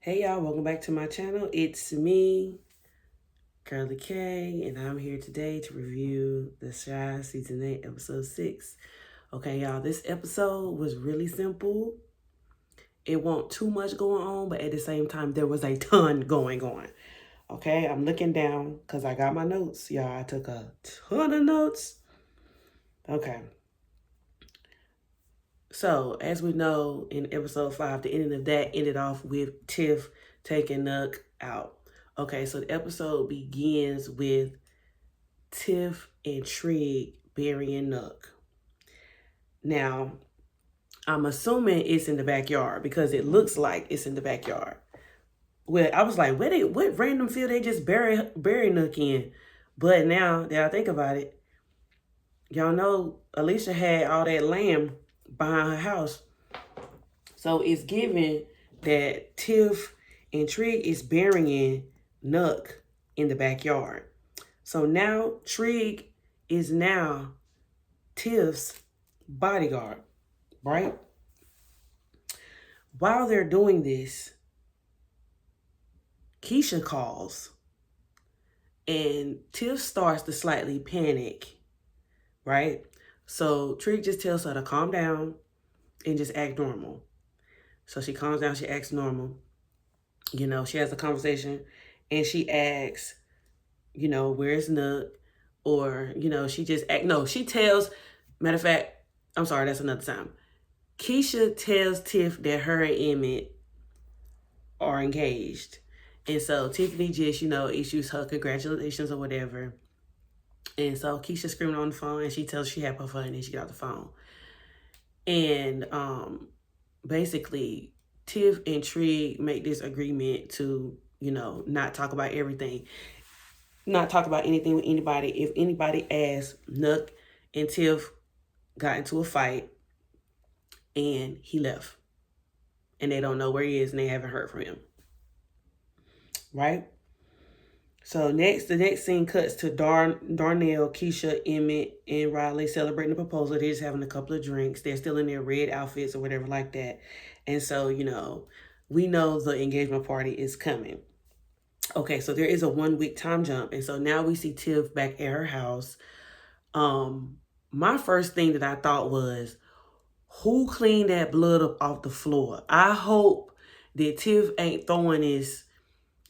Hey y'all, welcome back to my channel. It's me, Curly K, and I'm here today to review The Shy Season 8, Episode 6. Okay, y'all, this episode was really simple. It wasn't too much going on, but at the same time, there was a ton going on. Okay, I'm looking down because I got my notes. Y'all, I took a ton of notes. Okay. So, as we know, in episode 5, the ending of that ended off with Tiff taking Nuck out. Okay, so the episode begins with Tiff and Trig burying Nuck. Now, I'm assuming it's in the backyard because it looks like it's in the backyard. Well, I was like, what random field they just bury Nuck in? But now that I think about it, y'all know Alicia had all that land behind her house. So it's given that Tiff and Trig is burying Nuck in the backyard. So now Trig is now Tiff's bodyguard, right? While they're doing this, Keisha calls and Tiff starts to slightly panic, right? So Trig just tells her to calm down and just act normal. So she calms down, she acts normal. You know, she has a conversation and she asks, you know, where's Nuck? Or, you know, she just act, no, she tells, matter of fact, I'm sorry, that's another time. Keisha tells Tiff that her and Emmett are engaged. And so Tiffany just, you know, issues her congratulations or whatever. And so Keisha screaming on the phone and she tells she had her fun and she got off the phone. And basically Tiff and Trig make this agreement to, you know, not talk about everything. Not talk about anything with anybody. If anybody asks, Nuck and Tiff got into a fight and he left. And they don't know where he is and they haven't heard from him. Right? So the next scene cuts to Darnell, Keisha, Emmett, and Riley celebrating the proposal. They're just having a couple of drinks. They're still in their red outfits or whatever like that. And so, you know, we know the engagement party is coming. Okay, so there is a 1 week time jump. And so now we see Tiff back at her house. My first thing that I thought was, who cleaned that blood up off the floor? I hope that Tiff ain't throwing this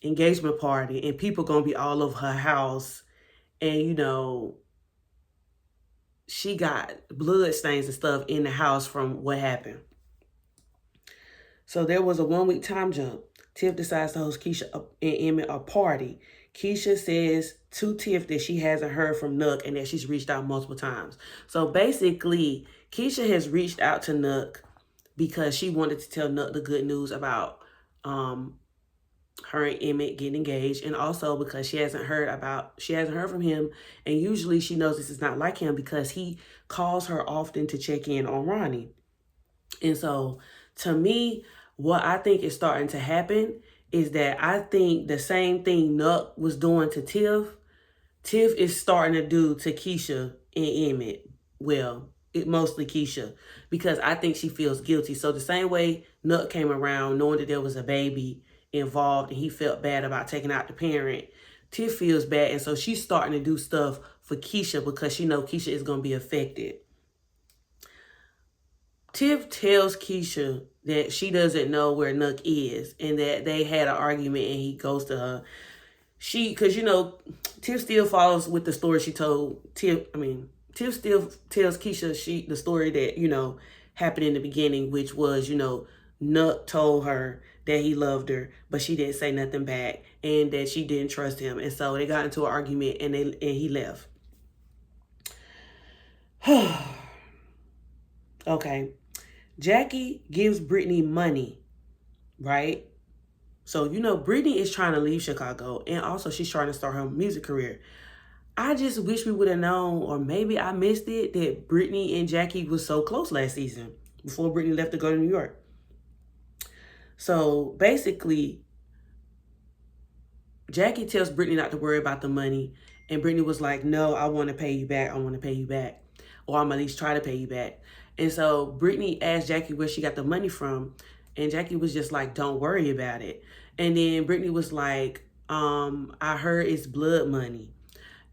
engagement party and people gonna be all over her house and, you know, she got blood stains and stuff in the house from what happened. So there was a 1 week time jump. Tiff decides to host Keisha and Emmett a party. Keisha says to Tiff that she hasn't heard from Nuck and that she's reached out multiple times. So basically, Keisha has reached out to Nuck because she wanted to tell Nuck the good news about her and Emmett getting engaged, and also because she hasn't heard from him, and usually she knows this is not like him because he calls her often to check in on Ronnie. And so to me, what I think is starting to happen is that I think the same thing Nuck was doing to Tiff is starting to do to Keisha and Emmett. Well, mostly Keisha, because I think she feels guilty. So the same way Nuck came around knowing that there was a baby involved and he felt bad about taking out the parent, Tiff feels bad. And so she's starting to do stuff for Keisha because she knows Keisha is going to be affected. Tiff tells Keisha that she doesn't know where Nuck is and that they had an argument and he goes to her. Because, you know, Tiff still follows with the story she told Tiff still tells Keisha the story that, you know, happened in the beginning, which was, you know, Nuck told her that he loved her, but she didn't say nothing back and that she didn't trust him. And so they got into an argument and he left. Okay. Jackie gives Brittany money, right? So, you know, Brittany is trying to leave Chicago and also she's trying to start her music career. I just wish we would have known, or maybe I missed it, that Brittany and Jackie was so close last season before Brittany left to go to New York. So basically, Jackie tells Brittany not to worry about the money. And Brittany was like, no, I want to pay you back. I want to pay you back. Or I'm at least try to pay you back. And so Brittany asked Jackie where she got the money from. And Jackie was just like, don't worry about it. And then Brittany was like, I heard it's blood money.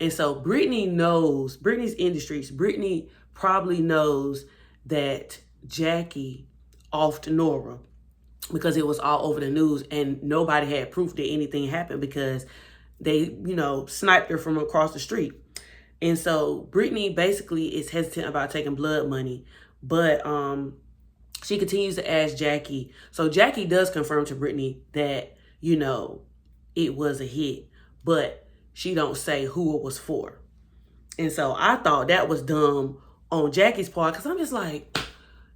And so Brittany knows, Brittany's industries, Brittany probably knows that Jackie offed Nora because it was all over the news and nobody had proof that anything happened because they, sniped her from across the street. And so Brittany basically is hesitant about taking blood money, but she continues to ask Jackie. So Jackie does confirm to Brittany that, it was a hit, but she don't say who it was for. And so I thought that was dumb on Jackie's part because I'm just like,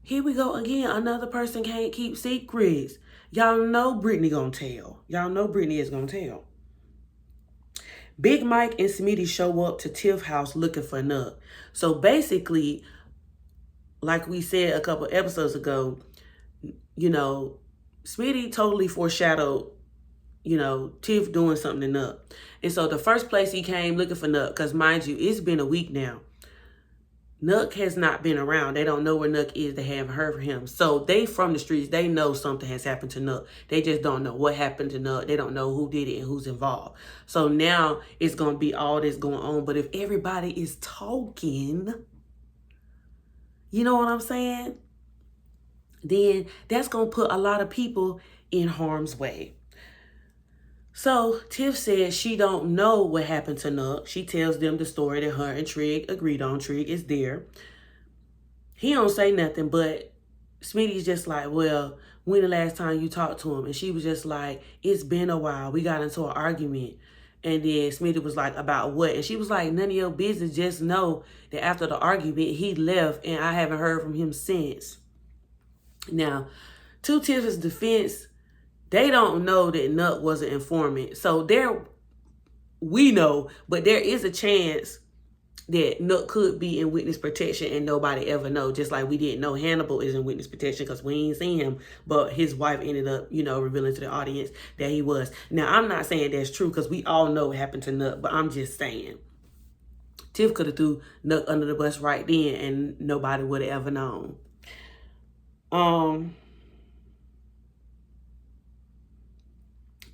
here we go again. Another person can't keep secrets. Y'all know Brittany gonna tell. Y'all know Brittany is gonna tell. Big Mike and Smitty show up to Tiff's house looking for Nuck. So basically, like we said a couple episodes ago, Smitty totally foreshadowed, Tiff doing something to Nuck. And so the first place he came looking for Nuck, because mind you, it's been a week now. Nuck has not been around. They don't know where Nuck is. They haven't heard from him. So they from the streets. They know something has happened to Nuck. They just don't know what happened to Nuck. They don't know who did it and who's involved. So now it's going to be all this going on. But if everybody is talking, you know what I'm saying? Then that's going to put a lot of people in harm's way. So Tiff says she don't know what happened to Nuck. She tells them the story that her and Trig agreed on. Trig is there. He don't say nothing, but Smitty's just like, well, when the last time you talked to him? And she was just like, it's been a while. We got into an argument. And then Smitty was like, about what? And she was like, none of your business. Just know that after the argument, he left and I haven't heard from him since. Now, to Tiff's defense, they don't know that Nuck was an informant. So we know, but there is a chance that Nuck could be in witness protection and nobody ever know. Just like we didn't know Hannibal is in witness protection because we ain't seen him. But his wife ended up, revealing to the audience that he was. Now, I'm not saying that's true because we all know what happened to Nuck. But I'm just saying, Tiff could have threw Nuck under the bus right then and nobody would have ever known.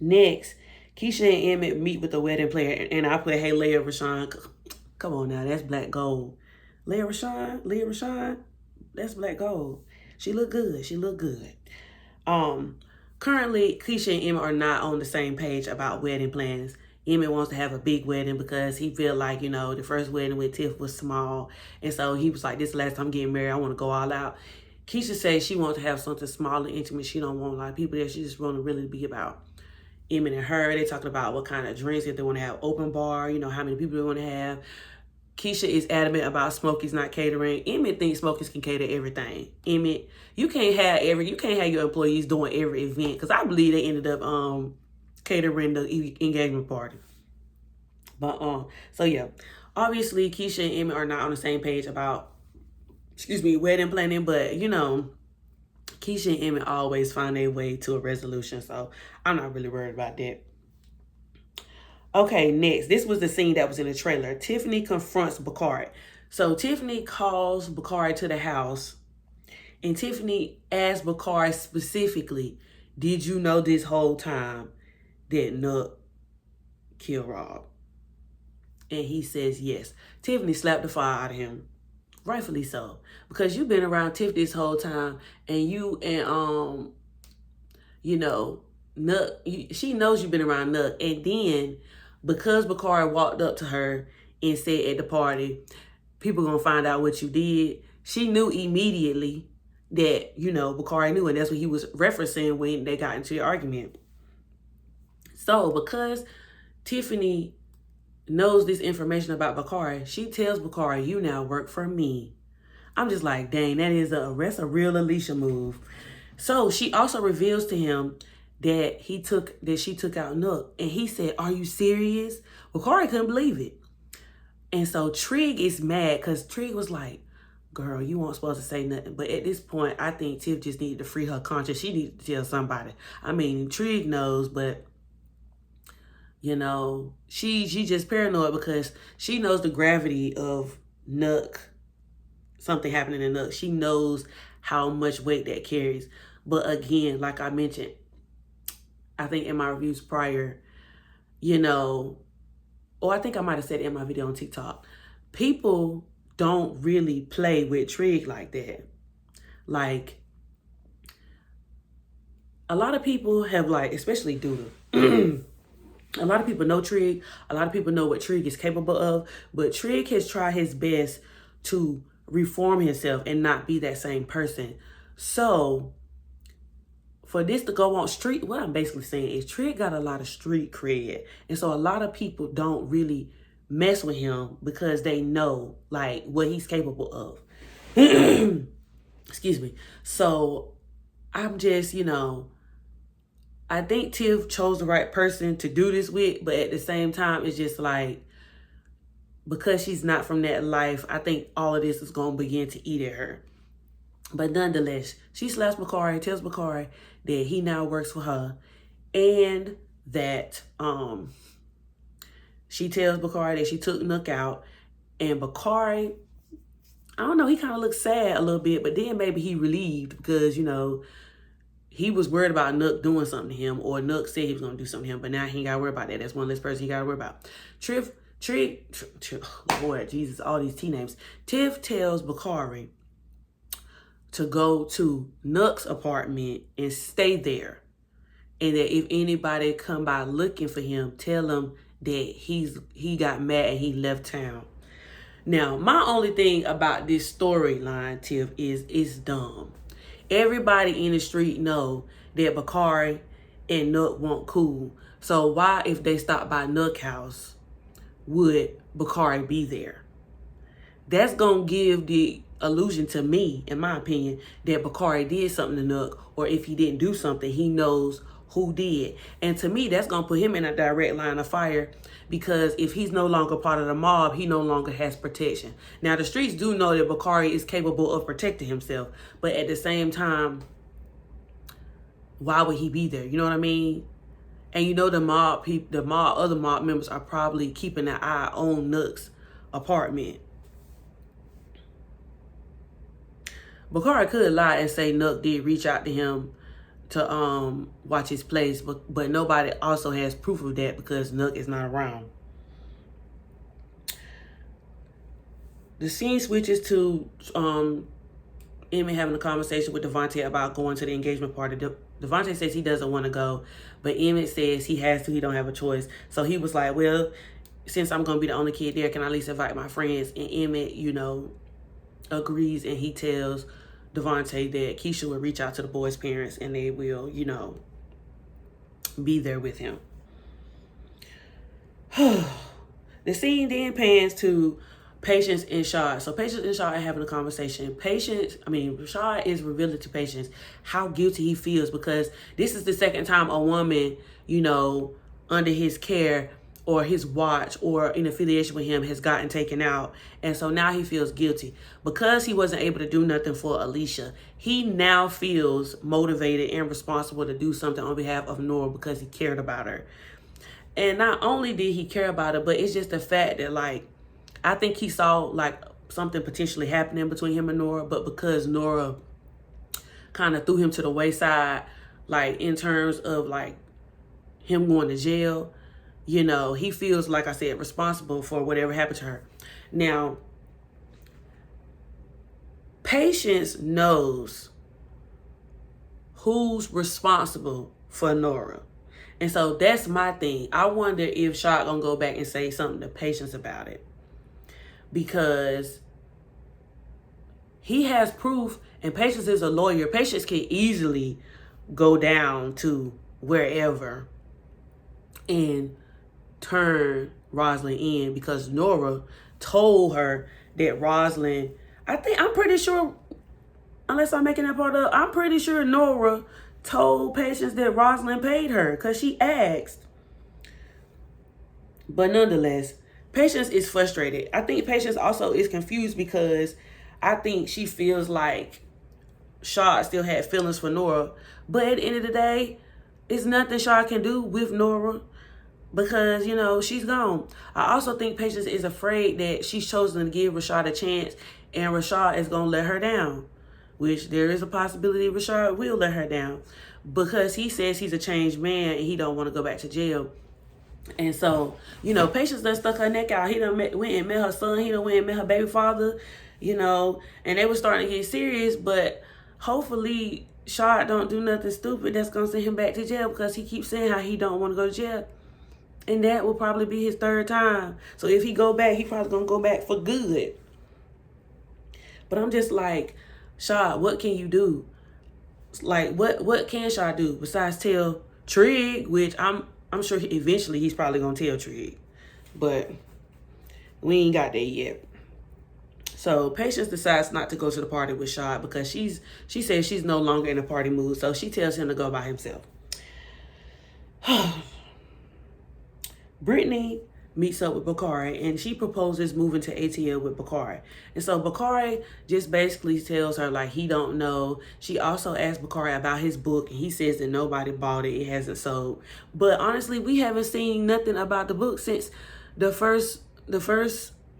Next, Keisha and Emmett meet with the wedding planner, and I put, hey, Leah Rashawn. Come on now, that's black gold. Leah Rashawn, that's black gold. She look good. Currently, Keisha and Emmett are not on the same page about wedding plans. Emmett wants to have a big wedding because he feel like, the first wedding with Tiff was small. And so he was like, this last time I'm getting married, I want to go all out. Keisha says she wants to have something small and intimate. She don't want a lot of people there. She just want to really be about Emmett and her. They talking about what kind of drinks, if they want to have open bar, how many people they want to have. Keisha is adamant about Smokey's not catering. Emmett thinks Smokey's can cater everything. Emmett, you can't have your employees doing every event because I believe they ended up catering the engagement party. But so yeah, obviously Keisha and Emmett are not on the same page about wedding planning, but Keisha and Emmett always find their way to a resolution, so I'm not really worried about that. Okay, next. This was the scene that was in the trailer. Tiffany confronts Bakari. So Tiffany calls Bakari to the house, and Tiffany asks Bakari specifically, did you know this whole time that Nuck killed Rob? And he says yes. Tiffany slapped the fire out of him. Rightfully so. Because you've been around Tiff this whole time, and Nuck, she knows you've been around Nuck. And then, because Bakari walked up to her and said at the party, people gonna find out what you did, she knew immediately that, Bakari knew, and that's what he was referencing when they got into the argument. So, because Tiffany knows this information about Bakari, she tells Bakari, you now work for me. I'm just like, dang, that's a real Alicia move. So she also reveals to him that she took out Nuck. And he said, are you serious? Bakari couldn't believe it. And so Trig is mad because Trig was like, girl, you weren't supposed to say nothing. But at this point, I think Tiff just needed to free her conscience. She needed to tell somebody. I mean, Trig knows, but she just paranoid because she knows the gravity of Nuck, something happening to Nuck. She knows how much weight that carries. But again, like I mentioned, I think in my reviews prior, you know, or I think I might have said it in my video on TikTok, people don't really play with Trig like that. Like, a lot of people have, like, especially Duda, a lot of people know Trig. A lot of people know what Trig is capable of. But Trig has tried his best to reform himself and not be that same person. So, for this to go on street, what I'm basically saying is Trig got a lot of street cred. And so a lot of people don't really mess with him because they know, like, what he's capable of. Excuse me. So I'm just, you know, I think Tiff chose the right person to do this with, but at the same time, it's just like, because she's not from that life, I think all of this is going to begin to eat at her. But nonetheless, she slaps Bakari, tells Bakari that he now works for her, and that she tells Bakari that she took Nook out, and Bakari, I don't know, he kind of looks sad a little bit, but then maybe he relieved because, you know, he was worried about Nook doing something to him, or Nook said he was going to do something to him, but now he ain't got to worry about that. That's one less person he got to worry about. Lord Jesus, all these T names. Tiff tells Bakari to go to Nook's apartment and stay there. And that if anybody come by looking for him, tell him that he got mad and he left town. Now, my only thing about this storyline, Tiff, is it's dumb. Everybody in the street know that Bakari and Nook weren't cool. So why, if they stopped by Nook house, would Bakari be there? That's going to give the illusion to me, in my opinion, that Bakari did something to Nook, or if he didn't do something, he knows who did. And to me, that's going to put him in a direct line of fire, because if he's no longer part of the mob, he no longer has protection. Now, the streets do know that Bakari is capable of protecting himself, but at the same time, why would he be there? You know what I mean? And you know, the other mob members are probably keeping an eye on Nook's apartment. Bakari could lie and say Nook did reach out to him to watch his place, but nobody also has proof of that because Nook is not around. The scene switches to Emmett having a conversation with Devontae about going to the engagement party. Devontae says he doesn't want to go, but Emmett says he has to, he don't have a choice. So he was like, well, since I'm going to be the only kid there, can I at least invite my friends? And Emmett, you know, agrees, and he tells Devontae that Keisha will reach out to the boy's parents and they will, you know, be there with him. The scene then pans to Patience and Shad. So Patience and Shad are having a conversation. Shad is revealing to Patience how guilty he feels, because this is the second time a woman, you know, under his care or his watch or in affiliation with him has gotten taken out. And so now he feels guilty. Because he wasn't able to do nothing for Alicia, he now feels motivated and responsible to do something on behalf of Nora because he cared about her. And not only did he care about her, but it's just the fact that, like, I think he saw, like, something potentially happening between him and Nora, but because Nora kind of threw him to the wayside, like, in terms of, like, him going to jail, you know, he feels, like I said, responsible for whatever happened to her. Now, Patience knows who's responsible for Nora. And so that's my thing. I wonder if Shad gonna go back and say something to Patience about it. Because he has proof, and Patience is a lawyer. Patience can easily go down to wherever and turn Rosalind in, because Nora told her that Rosalind, I'm pretty sure, unless I'm making that part up, I'm pretty sure Nora told Patience that Rosalind paid her because she asked. But nonetheless, Patience is frustrated. I think Patience also is confused because I think she feels like Shad still had feelings for Nora. But at the end of the day, it's nothing Shad can do with Nora, because, you know, she's gone. I also think Patience is afraid that she's chosen to give Rashad a chance and Rashad is going to let her down, which there is a possibility Rashad will let her down because he says he's a changed man and he don't want to go back to jail. And so, Patience done stuck her neck out. He done went and met her son. He done went and met her baby father, and they were starting to get serious. But hopefully, Shad don't do nothing stupid that's going to send him back to jail because he keeps saying how he don't want to go to jail. And that will probably be his third time. So if he go back, he probably going to go back for good. But I'm just like, Shad, what can you do? Like, what can Shad do besides tell Trig, which I'm sure eventually he's probably going to tell Trig. But we ain't got that yet. So Patience decides not to go to the party with Shad because she says she's no longer in a party mood. So she tells him to go by himself. Brittany meets up with Bakari and she proposes moving to ATL with Bakari. And so Bakari just basically tells her like he don't know. She also asks Bakari about his book and he says that nobody bought it. It hasn't sold. But honestly, we haven't seen nothing about the book since the first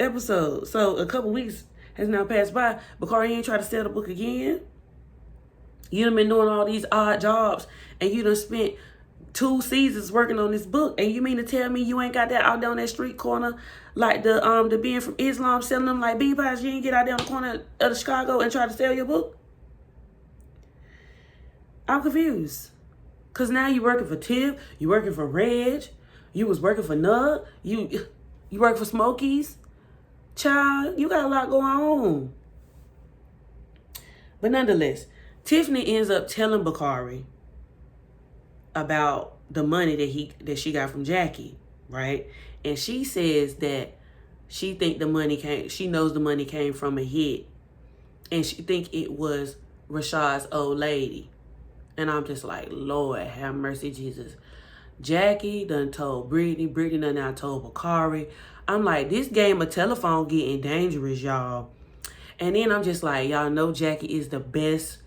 episode. So a couple weeks has now passed by. Bakari ain't tried to sell the book again. You done been doing all these odd jobs and you done spent 2 seasons working on this book, and you mean to tell me you ain't got that out there on that street corner like the being from Islam selling them like bean pies? You ain't get out there on the corner of Chicago and try to sell your book? I'm confused. Cause now you working for Tiff, you working for Reg, you was working for Nug, you work for Smokies. Child, you got a lot going on. But nonetheless, Tiffany ends up telling Bakari about the money that she got from Jackie, right? And she says that she knows the money came from a hit, and she think it was Rashad's old lady. And I'm just like, Lord have mercy, Jesus. Jackie done told Brittany done now told Bakari. I'm like, this game of telephone getting dangerous, y'all. And then I'm just like, y'all know Jackie is the best,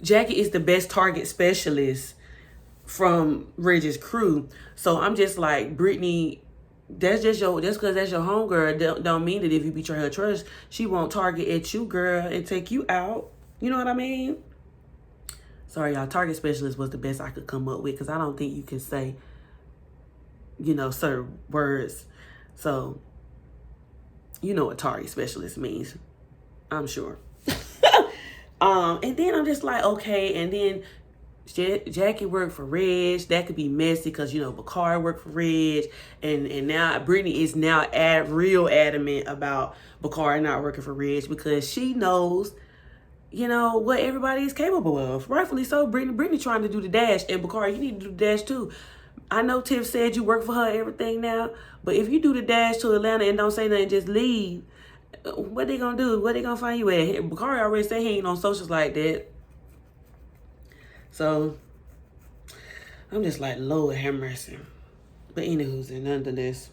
Jackie is the best target specialist from Reg's crew. So I'm just like, Brittany, just because that's your homegirl don't mean that if you betray her trust, she won't target at you, girl, and take you out. You know what I mean? Sorry, y'all. Target specialist was the best I could come up with because I don't think you can say, certain words. So, you know what target specialist means, I'm sure. And then I'm just like, okay. And then Jackie worked for Reg. That could be messy because, Bakari worked for Reg. And now Brittany is now real adamant about Bakari not working for Reg because she knows, what everybody is capable of. Rightfully so. Brittany trying to do the dash. And Bakari, you need to do the dash too. I know Tiff said you work for her and everything now. But if you do the dash to Atlanta and don't say nothing, just leave. What they gonna do? Where they gonna find you at? Bakari already said he ain't on socials like that. So, I'm just like, Lord have mercy. But anywho's, and nonetheless,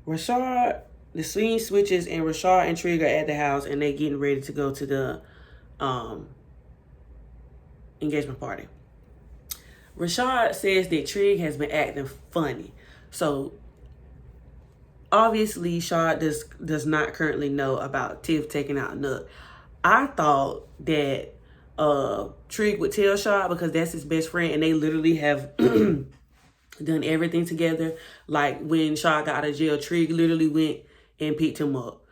Rashad, the scene switches and Rashad and Trig are at the house and they getting ready to go to the engagement party. Rashad says that Trig has been acting funny. So, obviously, Shad does not currently know about Tiff taking out Nook. I thought that Trig would tell Shad because that's his best friend and they literally have done everything together. Like when Shad got out of jail, Trig literally went and picked him up.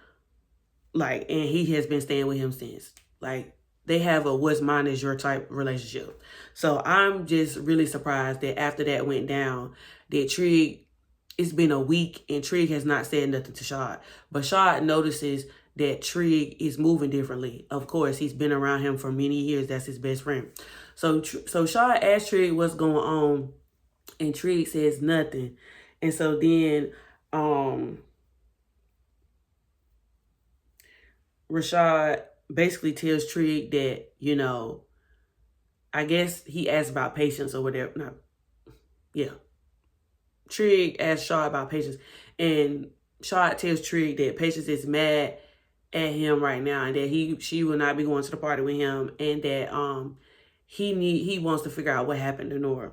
Like, and he has been staying with him since. Like, they have a what's mine is your type relationship. So I'm just really surprised that after that went down, that Trig, it's been a week and Trig has not said nothing to Shad. But Shad notices that Trig is moving differently. Of course, he's been around him for many years. That's his best friend. So Shad asks Trig what's going on, and Trig says nothing. And so then Rashad basically tells Trig that, I guess he asked about Patience or whatever. Trig asks Shad about Patience, and Shad tells Trig that Patience is mad at him right now and that she will not be going to the party with him and that he wants to figure out what happened to Nora.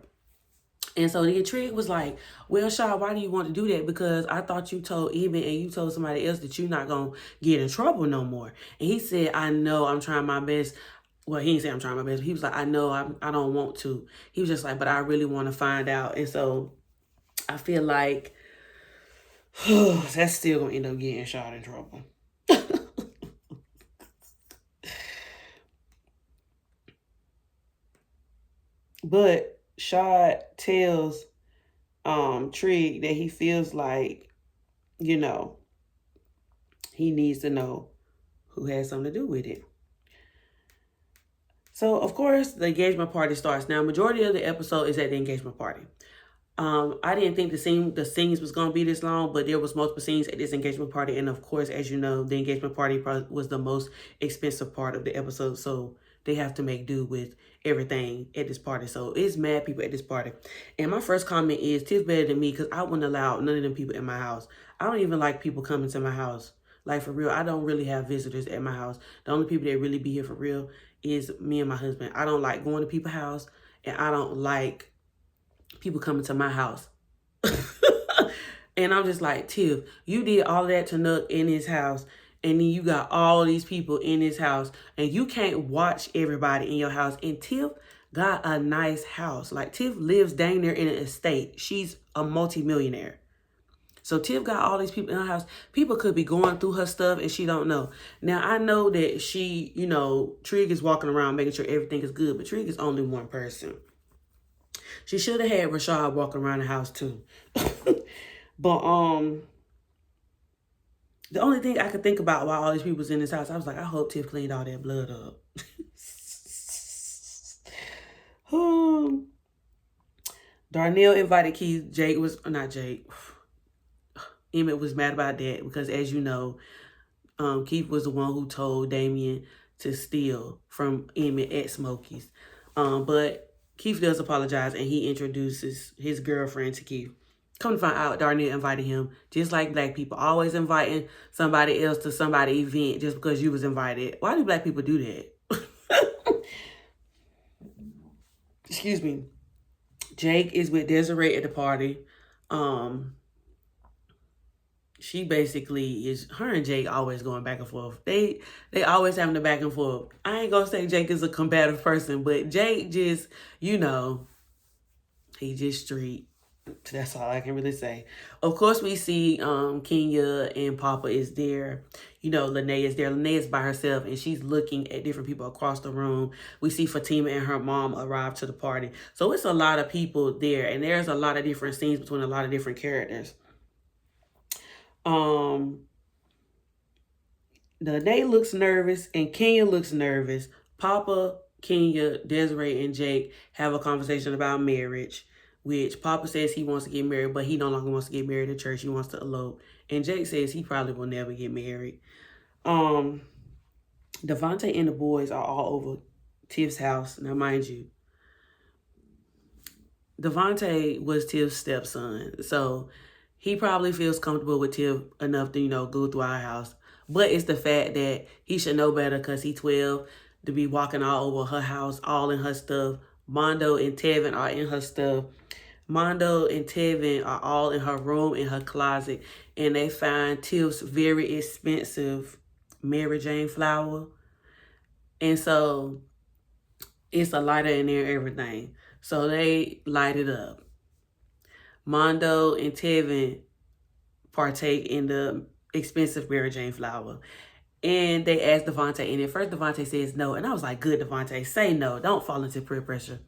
And so the Trig was like, well, Shaw, why do you want to do that? Because I thought you told Eben and you told somebody else that you're not going to get in trouble no more. And he said, I know, I'm trying my best. Well, he didn't say I'm trying my best. But he was like, I know, I don't want to. He was just like, but I really want to find out. And so I feel like that's still going to end up getting Shaw in trouble. But Shaw tells Trig that he feels like, you know, he needs to know who has something to do with it. So, of course, the engagement party starts. Now, majority of the episode is at the engagement party. I didn't think the scenes was going to be this long, but there was multiple scenes at this engagement party. And, of course, as you know, the engagement party was the most expensive part of the episode. So, they have to make do with everything at this party. So, it's mad people at this party. And my first comment is, Tiff better than me because I wouldn't allow none of them people in my house. I don't even like people coming to my house. Like, for real, I don't really have visitors at my house. The only people that really be here for real is me and my husband. I don't like going to people's house, and I don't like people coming to my house. And I'm just like, Tiff, you did all that to Nook in his house, and then you got all these people in his house, and you can't watch everybody in your house. And Tiff got a nice house. Like, Tiff lives dang near in an estate. She's a multimillionaire. So Tiff got all these people in her house. People could be going through her stuff and she don't know. Now, I know that she, you know, Trig is walking around making sure everything is good, but Trig is only one person. She should have had Rashad walking around the house too. But the only thing I could think about while all these people was in this house, I was like, I hope Tiff cleaned all that blood up. Darnell invited Keith. Jake was not Jake. Emmett was mad about that because, as you know, Keith was the one who told Damien to steal from Emmett at Smokey's. But Keith does apologize, and he introduces his girlfriend to Keith. Come to find out, Darnell invited him, just like black people, always inviting somebody else to somebody's event just because you was invited. Why do black people do that? Excuse me. Jake is with Desiree at the party. She basically is, her and Jake always going back and forth. They always having the back and forth. I ain't gonna say Jake is a combative person, but Jake just, you know, he just street. That's all I can really say. Of course, we see Kenya and Papa is there. You know, Lene is there. Lene is by herself, and she's looking at different people across the room. We see Fatima and her mom arrive to the party. So it's a lot of people there, and there's a lot of different scenes between a lot of different characters. Lene looks nervous, and Kenya looks nervous. Papa, Kenya, Desiree, and Jake have a conversation about marriage, which Papa says he wants to get married, but he no longer wants to get married in church. He wants to elope. And Jake says he probably will never get married. Devontae and the boys are all over Tiff's house. Now, mind you, Devontae was Tiff's stepson. So he probably feels comfortable with Tiff enough to, you know, go through our house. But it's the fact that he should know better because he's 12 to be walking all over her house, all in her stuff. Mondo and Tevin are in her stuff. Mondo and Tevin are all in her room, in her closet. And they find Tiff's very expensive Mary Jane flower. And so it's a lighter in there and everything. So they light it up. Mondo and Tevin partake in the expensive Mary Jane flower. And they asked Devontae, and at first Devontae says no. And I was like, good, Devontae, say no. Don't fall into peer pressure.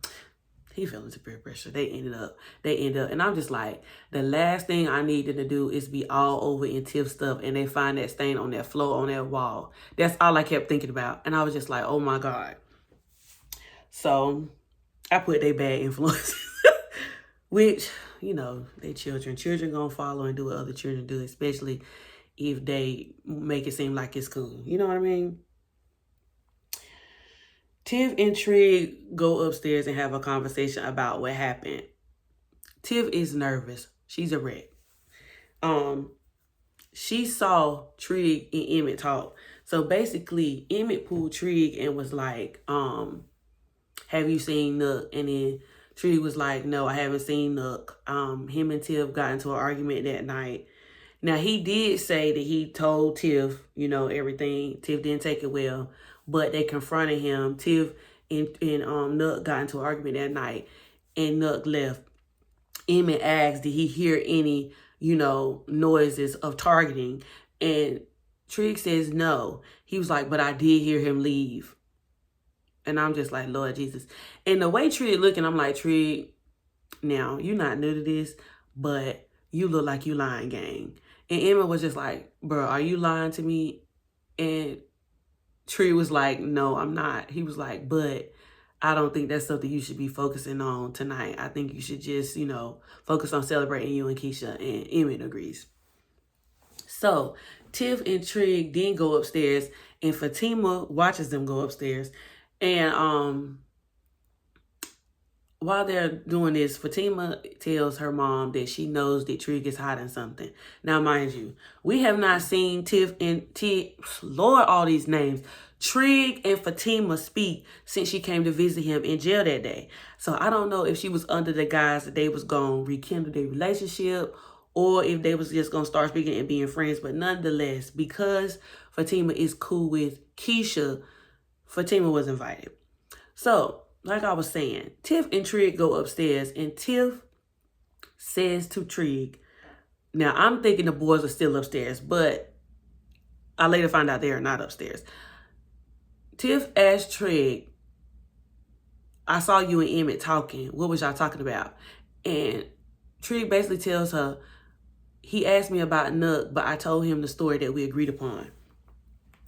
He fell into peer pressure. They end up. And I'm just like, the last thing I needed to do is be all over in Tiff stuff, and they find that stain on that floor, on that wall. That's all I kept thinking about. And I was just like, oh my God. So I put they bad influence, which, you know, they children. Children gonna follow and do what other children do, especially if they make it seem like it's cool. You know what I mean? Tiff and Trig go upstairs and have a conversation about what happened. Tiff is nervous. She's a wreck. She saw Trig and Emmett talk. So basically, Emmett pulled Trig and was like, have you seen Nook? And then Trig was like, no, I haven't seen Nook. Him and Tiff got into an argument that night. Now, he did say that he told Tiff, everything. Tiff didn't take it well, but they confronted him. Tiff and Nook got into an argument that night, and Nook left. Emmett asked, did he hear any, noises of targeting? And Trig says no. He was like, but I did hear him leave. And I'm just like, Lord Jesus. And the way Trig looking, I'm like, Trig, now, you're not new to this, but you look like you lying, gang. And Emma was just like, bro, are you lying to me? And Trig was like, no, I'm not. He was like, but I don't think that's something you should be focusing on tonight. I think you should just, focus on celebrating you and Keisha. And Emmett agrees. So Tiff and Trig then go upstairs, and Fatima watches them go upstairs. And while they're doing this, Fatima tells her mom that she knows that Trig is hiding something. Now, mind you, we have not seen Tiff and Lord, all these names. Trig and Fatima speak since she came to visit him in jail that day. So I don't know if she was under the guise that they was going to rekindle their relationship, or if they was just going to start speaking and being friends. But nonetheless, because Fatima is cool with Keisha, Fatima was invited. So, like I was saying, Tiff and Trig go upstairs, and Tiff says to Trig, now I'm thinking the boys are still upstairs, but I later find out they are not upstairs. Tiff asked Trig, I saw you and Emmett talking. What was y'all talking about? And Trig basically tells her, he asked me about Nook, but I told him the story that we agreed upon.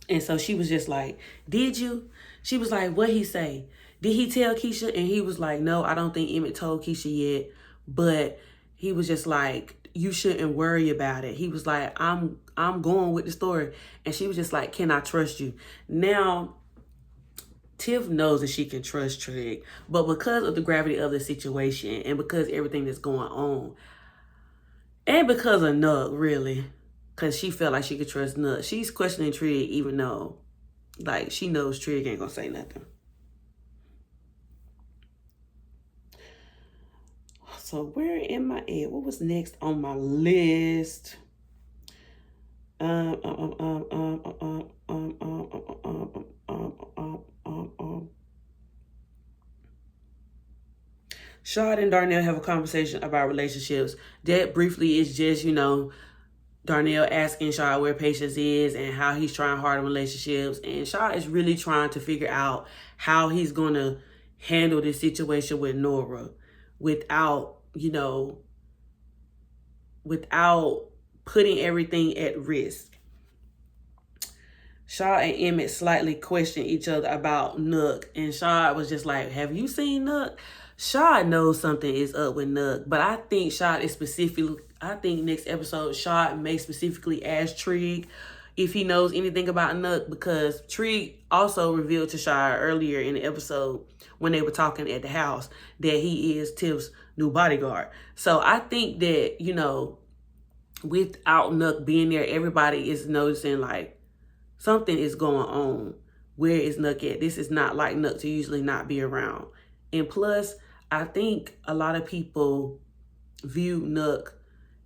And so she was just like, did you? She was like, what'd he say? Did he tell Keisha? And he was like, no, I don't think Emmett told Keisha yet. But he was just like, you shouldn't worry about it. He was like, I'm going with the story. And she was just like, can I trust you? Now, Tiff knows that she can trust Trig. But because of the gravity of the situation, and because everything that's going on, and because of Nook, really, because she felt like she could trust Nook, she's questioning Trig even though, like, she knows Trig ain't gonna say nothing. So where am I at? What was next on my list? Shad and Darnell have a conversation about relationships. That briefly is just, Darnell asking Shad where Patience is and how he's trying hard in relationships. And Shad is really trying to figure out how he's going to handle this situation with Nora without without putting everything at risk. Shad and Emmett slightly questioned each other about Nook. And Shad was just like, have you seen Nook? Shad knows something is up with Nook. But I think next episode, Shad may specifically ask Trig if he knows anything about Nook, because Trig also revealed to Shad earlier in the episode when they were talking at the house that he is Tiff's new bodyguard. So I think that, without Nook being there, everybody is noticing like something is going on. Where is Nook at? This is not like Nook to usually not be around. And plus, I think a lot of people view Nook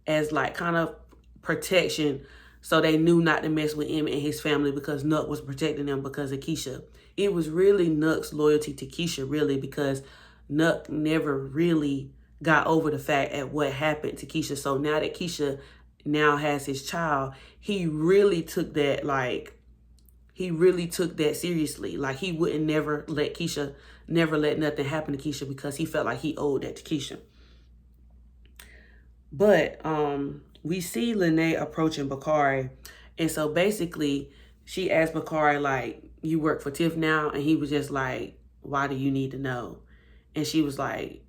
as like kind of protection. So they knew not to mess with Emmett and his family because Nook was protecting them because of Keisha. It was really Nook's loyalty to Keisha, really, because Nook never really got over the fact at what happened to Keisha. So now that Keisha now has his child, he really took that seriously. Like, he wouldn't never let nothing happen to Keisha because he felt like he owed that to Keisha. But we see Lene approaching Bakari. And so basically, she asked Bakari, like, you work for Tiff now? And he was just like, why do you need to know? And she was like,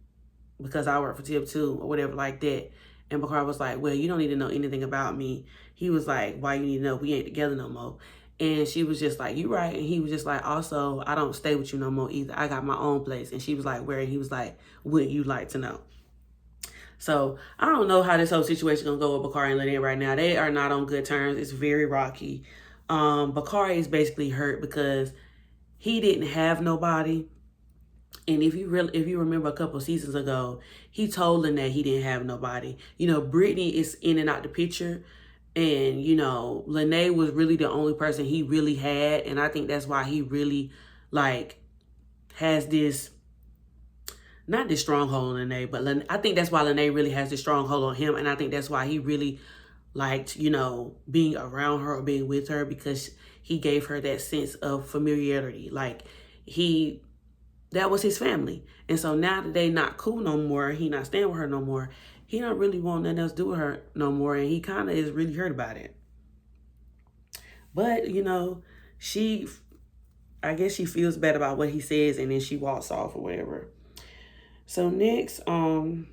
because I work for Tiff too, or whatever like that. And Bakari was like, well, you don't need to know anything about me. He was like, why you need to know? We ain't together no more. And she was just like, you right. And he was just like, also, I don't stay with you no more either. I got my own place. And she was like, where? And he was like, wouldn't you like to know? So I don't know how this whole situation gonna go with Bakari and Lene right now. They are not on good terms. It's very rocky. Bakari is basically hurt because he didn't have nobody. And if you remember a couple seasons ago, he told Lene he didn't have nobody. You know, Brittany is in and out the picture. And, you know, Lene was really the only person he really had. And I think that's why he really, like, has this, not this stronghold on Lene, but I think that's why Lene really has this stronghold on him. And I think that's why he really liked, you know, being around her or being with her, because he gave her that sense of familiarity. Like, that was his family. And so now that they not cool no more, he not staying with her no more, he don't really want nothing else to do with her no more. And he kind of is really hurt about it. But, you know, I guess she feels bad about what he says, and then she walks off or whatever. So next, I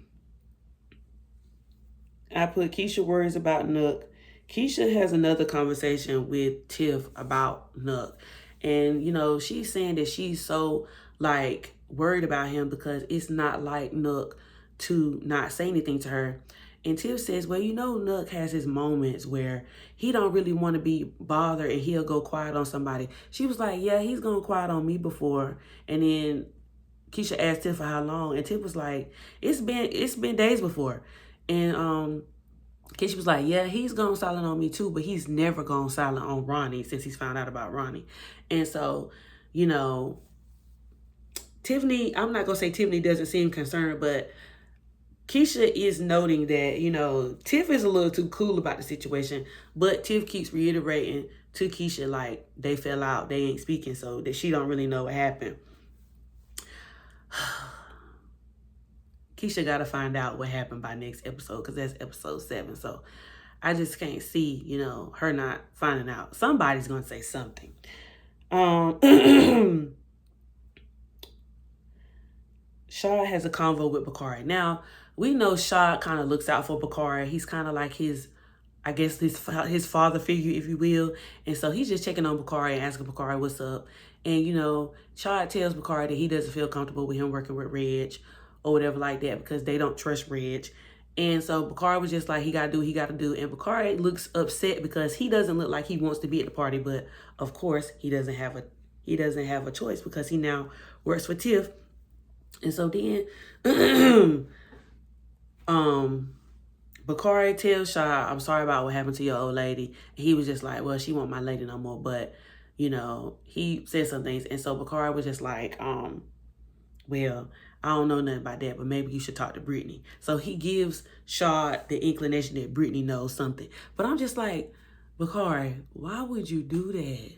put Keisha worries about Nook. Keisha has another conversation with Tiff about Nook. And, you know, she's saying that she's so, like, worried about him because it's not like Nook to not say anything to her. And Tiff says, well, you know, Nook has his moments where he don't really want to be bothered and he'll go quiet on somebody. She was like, yeah, he's gone quiet on me before. And then Keisha asked Tiff for how long. And Tiff was like, it's been days before. And Keisha was like, yeah, he's gone silent on me too, but he's never gone silent on Ronnie since he's found out about Ronnie. And so, you know, Tiffany, I'm not going to say Tiffany doesn't seem concerned, but Keisha is noting that, you know, Tiff is a little too cool about the situation, but Tiff keeps reiterating to Keisha, like, they fell out, they ain't speaking, so that she don't really know what happened. Keisha got to find out what happened by next episode, because that's episode 7. So I just can't see, you know, her not finding out. Somebody's going to say something. Shad has a convo with Bakari. Now, we know Shad kind of looks out for Bakari. He's kind of like his father figure, if you will. And so he's just checking on Bakari and asking Bakari what's up. And, you know, Shad tells Bakari that he doesn't feel comfortable with him working with Reg or whatever like that, because they don't trust Reg. And so Bakari was just like, he got to do what he got to do. And Bakari looks upset because he doesn't look like he wants to be at the party. But, of course, he doesn't have a choice, because he now works for Tiff. And so then, Bakari tells Shad, I'm sorry about what happened to your old lady. And he was just like, well, she won't my lady no more. But, you know, he said some things. And so Bakari was just like, well, I don't know nothing about that, but maybe you should talk to Brittany. So he gives Shad the inclination that Brittany knows something. But I'm just like, Bakari, why would you do that?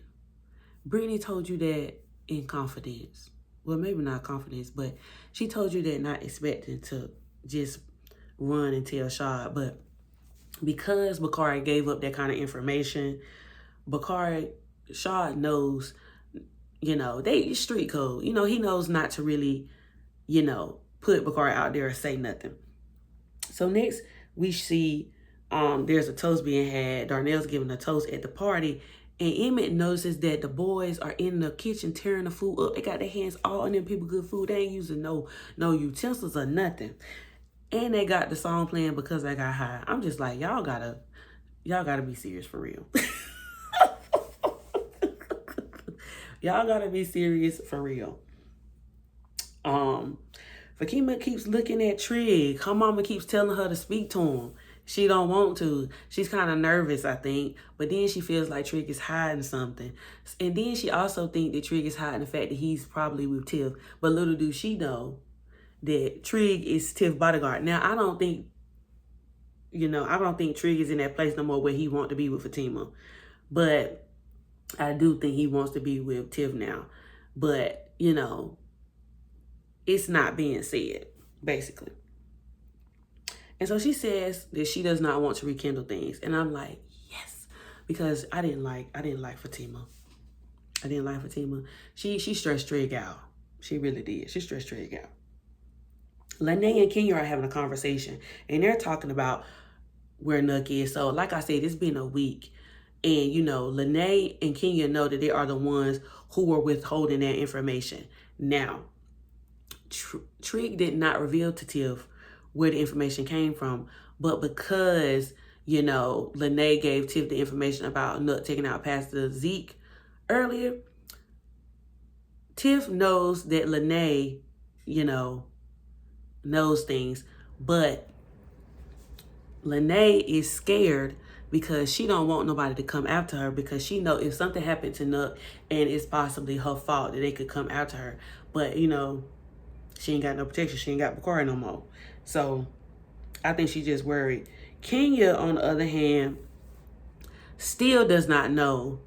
Brittany told you that in confidence. Well, maybe not confidence, but she told you that not expecting to just run and tell Shad. But because Bakari gave up that kind of information, Shad knows, you know, they street code. You know, he knows not to really, you know, put Bakari out there or say nothing. So next we see there's a toast being had. Darnell's giving a toast at the party. And Emmett notices that the boys are in the kitchen tearing the food up. They got their hands all on them people good food. They ain't using no utensils or nothing. And they got the song playing Because I Got High. I'm just like, y'all gotta be serious for real. Y'all gotta be serious for real. Fakima keeps looking at Trig. Her mama keeps telling her to speak to him. She don't want to. She's kind of nervous, I think. But then she feels like Trig is hiding something. And then she also thinks that Trig is hiding the fact that he's probably with Tiff. But little do she know that Trig is Tiff's bodyguard. Now, I don't think Trig is in that place no more where he wants to be with Fatima. But I do think he wants to be with Tiff now. But, you know, it's not being said, basically. And so she says that she does not want to rekindle things. And I'm like, yes, because I didn't like Fatima. I didn't like Fatima. She stressed Trig out. She really did. She stressed Trig out. Lene and Kenya are having a conversation, and they're talking about where Nook is. So like I said, it's been a week. And, you know, Lene and Kenya know that they are the ones who are withholding that information. Now, Trig did not reveal to Tiff where the information came from, but because, you know, Lene gave Tiff the information about Nook taking out Pastor Zeke earlier, Tiff knows that Lene knows things. But Lene is scared because she don't want nobody to come after her, because she know if something happened to Nuck and it's possibly her fault, that they could come after her. But, she ain't got no protection. She ain't got Bakari no more. So I think she just worried. Kenya, on the other hand, still does not know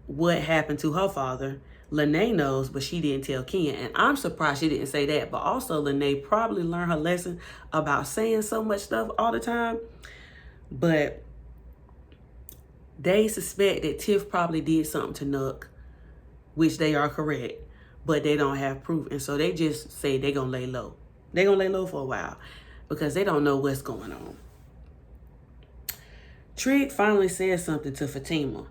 what happened to her father. Lene knows, but she didn't tell Kenya. And I'm surprised she didn't say that. But also, Lene probably learned her lesson about saying so much stuff all the time. But they suspect that Tiff probably did something to Nuck, which they are correct, but they don't have proof. And so they just say they're going to lay low. They're going to lay low for a while because they don't know what's going on. Trig finally says something to Fatima.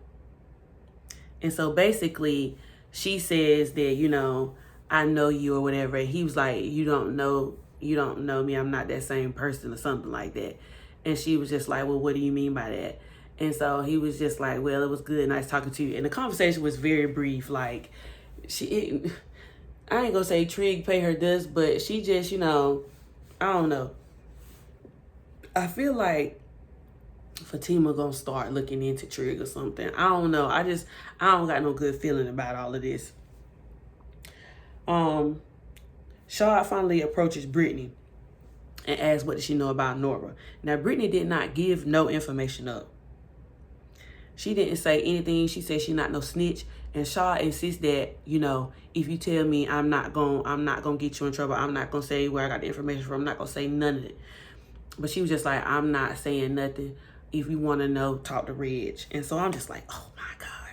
And so basically, she says that, I know you or whatever. And he was like, you don't know me. I'm not that same person or something like that. And she was just like, well, what do you mean by that? And so he was just like, well, it was good, nice talking to you. And the conversation was very brief. Like, I ain't gonna say Trig pay her dust, but she just, I don't know. I feel like Fatima gonna start looking into Trig or something. I don't know. I don't got no good feeling about all of this. Shaw finally approaches Brittany and asks what does she know about Nora. Now, Brittany did not give no information up. She didn't say anything. She said she's not no snitch. And Shaw insists that, if you tell me, I'm not gonna get you in trouble. I'm not gonna say where I got the information from. I'm not gonna say none of it. But she was just like, I'm not saying nothing. If you want to know, talk to Reg. And so I'm just like, oh my God.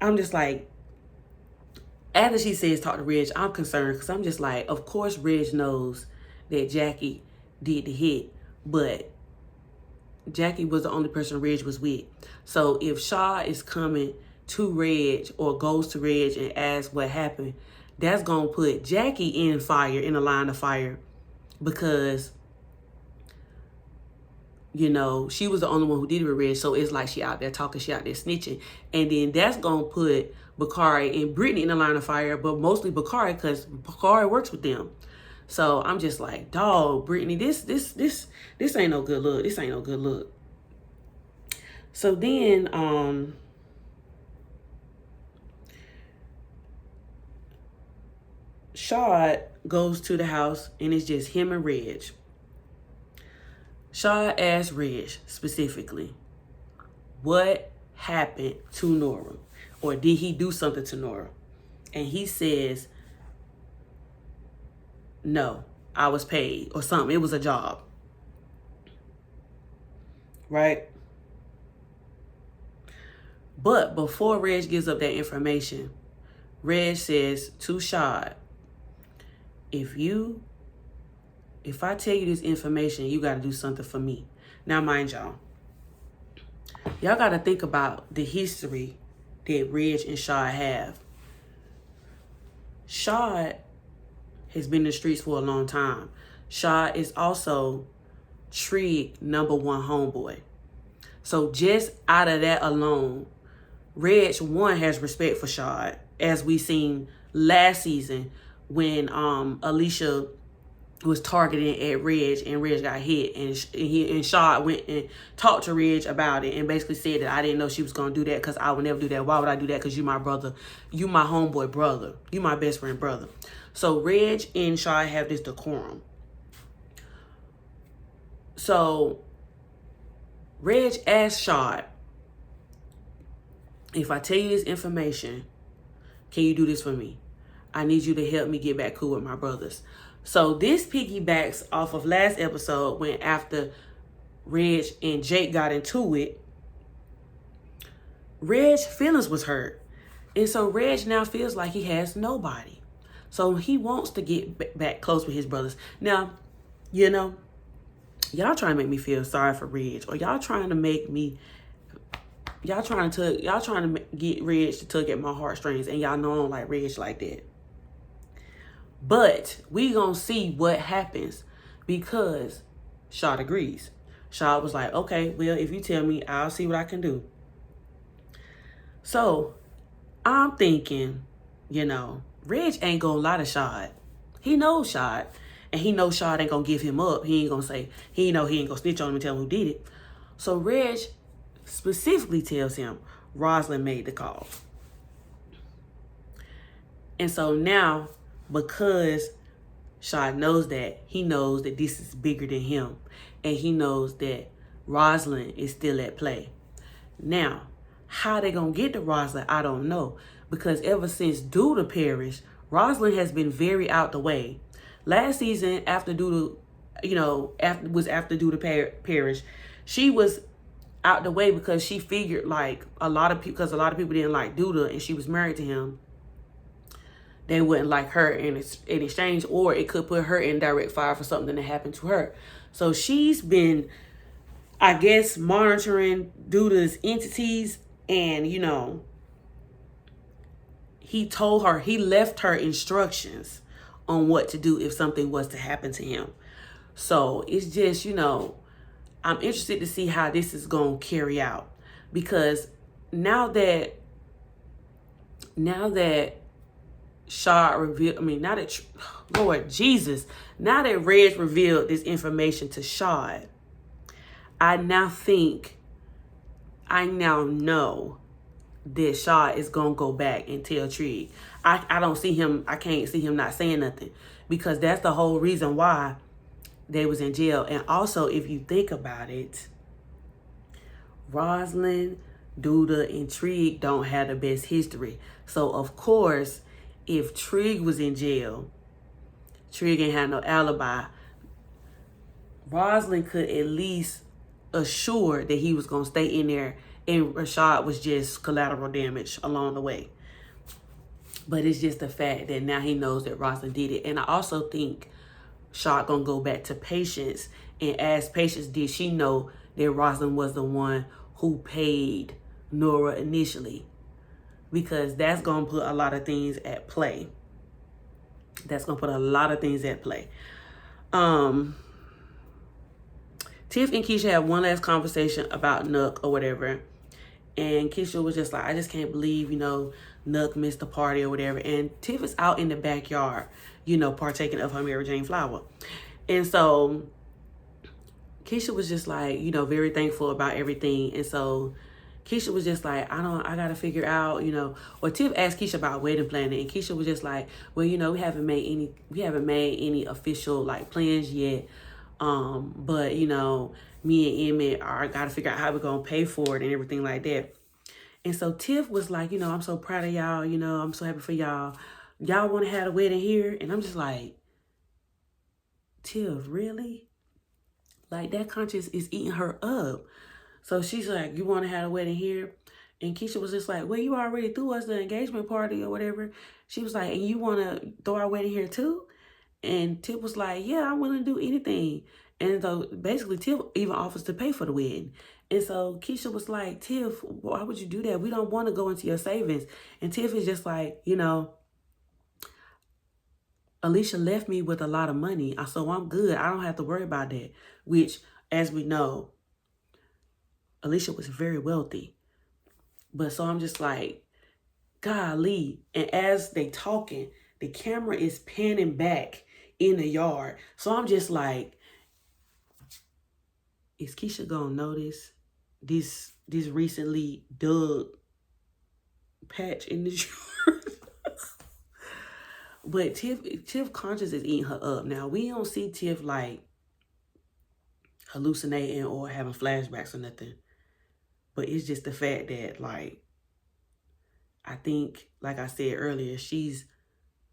I'm just like, after she says talk to Reg, I'm concerned because I'm just like, of course Reg knows that Jackie did the hit, but Jackie was the only person Reg was with. So if Shaw is coming to Reg or goes to Reg and asks what happened, that's going to put Jackie in the line of fire, because, she was the only one who did it with Reg. So it's like she out there talking, she out there snitching. And then that's going to put Bakari and Brittany in the line of fire, but mostly Bakari, because Bakari works with them. So I'm just like, dog, Brittany, this ain't no good look. This ain't no good look. So then, Shaw goes to the house and it's just him and Reg. Shaw asked Reg specifically, what happened to Nora? Or did he do something to Nora? And he says, no, I was paid or something. It was a job. Right? But before Reg gives up that information, Reg says to Shad, if I tell you this information, you got to do something for me. Now, mind y'all got to think about the history that Reg and Shad have. Shad has been in the streets for a long time. Shad is also Trig #1 homeboy. So just out of that alone, Reg, one, has respect for Shad, as we seen last season when Alicia was targeting at Reg and Reg got hit, and Shad went and talked to Reg about it and basically said that I didn't know she was going to do that because I would never do that. Why would I do that? Because you my brother. You my homeboy brother. You my best friend brother. So Reg and Shad have this decorum. So Reg asked Shad, if I tell you this information, can you do this for me? I need you to help me get back cool with my brothers. So this piggybacks off of last episode when after Reg and Jake got into it, Reg's feelings was hurt. And so Reg now feels like he has nobody. So he wants to get back close with his brothers. Now, y'all trying to make me feel sorry for Reg, or y'all trying to get Reg to tug at my heartstrings, and y'all know I don't like Reg like that. But we gonna see what happens, because Shad agrees. Shad was like, okay, well, if you tell me, I'll see what I can do. So I'm thinking, Reg ain't gonna lie to Shad. He knows Shad. And he knows Shad ain't gonna give him up. He ain't gonna say, he ain't gonna snitch on him and tell him who did it. So Reg specifically tells him Rosalind made the call. And so now, because Shad knows that, he knows that this is bigger than him. And he knows that Rosalind is still at play. Now, how they gonna get to Rosalind, I don't know. Because ever since Duda perished, Rosalind has been very out the way. Last season, after Duda, after Duda perished, she was out the way because she figured like a lot of people didn't like Duda and she was married to him. They wouldn't like her in exchange, or it could put her in direct fire for something that happened to her. So she's been, I guess, monitoring Duda's entities, and he left her instructions on what to do if something was to happen to him. So it's just, I'm interested to see how this is going to carry out, because now that Shad revealed, Lord Jesus, now that Reg revealed this information to Shad, I now know that Shad is going to go back and tell Trig. I can't see him not saying nothing, because that's the whole reason why they was in jail. And also, if you think about it, Rosalind, Duda, and Trig don't have the best history. So, of course, if Trig was in jail, Trig ain't had no alibi, Rosalind could at least assure that he was going to stay in there, and Rashad was just collateral damage along the way. But it's just the fact that now he knows that Rosalind did it. And I also think Shad gonna go back to Patience and ask Patience, did she know that Rosalind was the one who paid Nora initially? Because that's gonna put a lot of things at play. Tiff and Keisha had one last conversation about Nook or whatever. And Keisha was just like, I just can't believe, Nook missed the party or whatever. And Tiff is out in the backyard, partaking of her Mary Jane flower. And so Keisha was just like, very thankful about everything. And so Keisha was just like, I got to figure out, or Tiff asked Keisha about wedding planning. And Keisha was just like, well, we haven't made any official like plans yet. But me and Emmett got to figure out how we're going to pay for it and everything like that. And so Tiff was like, I'm so proud of y'all. I'm so happy for y'all. Y'all want to have a wedding here? And I'm just like, Tiff, really? Like, that conscience is eating her up. So she's like, you want to have a wedding here? And Keisha was just like, well, you already threw us the engagement party or whatever. She was like, and you want to throw our wedding here too? And Tiff was like, yeah, I'm willing to do anything. And so basically Tiff even offers to pay for the wedding. And so Keisha was like, Tiff, why would you do that? We don't want to go into your savings. And Tiff is just like, Alicia left me with a lot of money, so I'm good. I don't have to worry about that. Which, as we know, Alicia was very wealthy. But so I'm just like, golly. And as they talking, the camera is panning back in the yard. So I'm just like, is Keisha gonna notice this recently dug patch in the yard? But Tiff conscience is eating her up. Now, we don't see Tiff like hallucinating or having flashbacks or nothing. But it's just the fact that, like, I think, like I said earlier, she's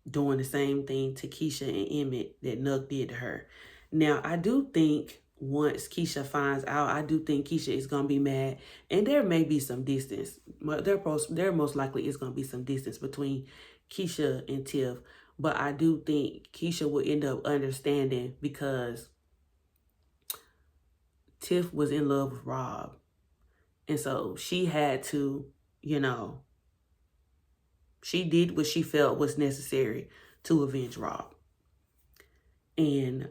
doing the same thing to Keisha and Emmett that Nuck did to her. Now, I do think once Keisha finds out, I do think Keisha is going to be mad. And there may be some distance. There most likely is going to be some distance between Keisha and Tiff. But I do think Keisha will end up understanding, because Tiff was in love with Rob. And so she had to, she did what she felt was necessary to avenge Rob. And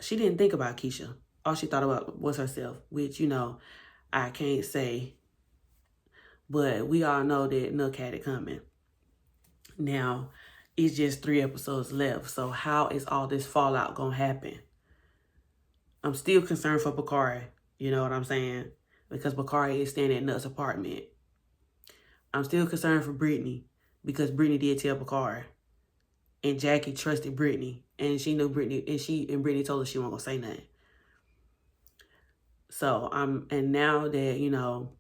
she didn't think about Keisha. All she thought about was herself, which, I can't say. But we all know that Nook had it coming. Now, it's just 3 episodes left. So how is all this fallout gonna happen? I'm still concerned for Bakari. You know what I'm saying? Because Bakari is staying at Nut's apartment. I'm still concerned for Brittany because Brittany did tell Bakari. And Jackie trusted Brittany. And she knew Brittany, and Brittany told her she wasn't gonna say nothing. So and now that, you know,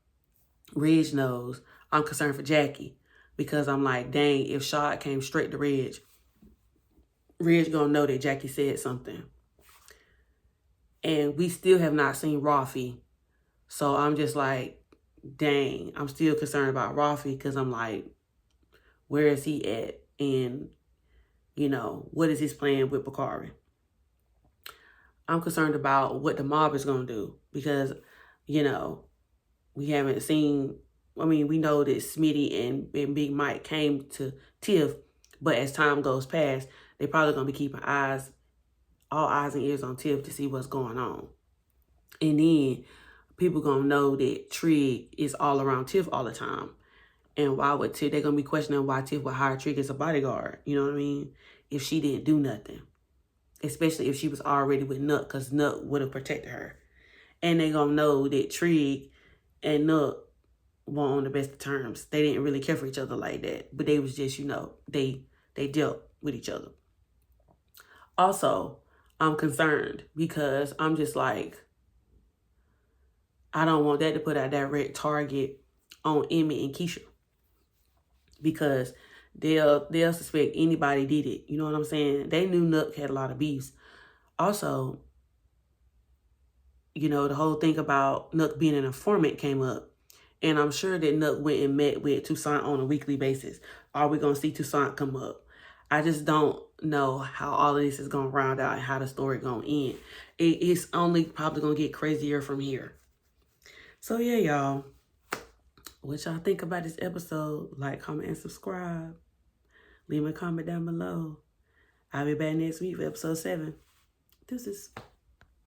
Reg knows, I'm concerned for Jackie. Because I'm like, dang, if Shad came straight to Reg gonna know that Jackie said something. And we still have not seen Rafi. So I'm just like, dang, I'm still concerned about Rafi because I'm like, where is he at? And, you know, what is his plan with Bakari? I'm concerned about what the mob is going to do because, you know, we haven't seen, I mean, we know that Smitty and Big Mike came to Tiff, but as time goes past, they're probably going to be keeping all eyes and ears on Tiff to see what's going on. And then people going to know that Trig is all around Tiff all the time. And why would Tiff, they're going to be questioning why Tiff would hire Trig as a bodyguard, you know what I mean? If she didn't do nothing. Especially if she was already with Nut, because Nut would have protected her. And they're going to know that Trig and Nut weren't on the best of terms. They didn't really care for each other like that. But they was just, you know, they dealt with each other. Also, I'm concerned because I'm just like, I don't want that to put a direct target on Emmett and Keisha. Because they'll suspect anybody did it. You know what I'm saying? They knew Nut had a lot of beefs. Also, you know, the whole thing about Nut being an informant came up. And I'm sure that Nut went and met with Toussaint on a weekly basis. Are we going to see Toussaint come up? I just don't know how all of this is going to round out and how the story going to end. It's only probably going to get crazier from here. So, yeah, y'all. What y'all think about this episode? Like, comment, and subscribe. Leave a comment down below. I'll be back next week for episode 7. Deuces.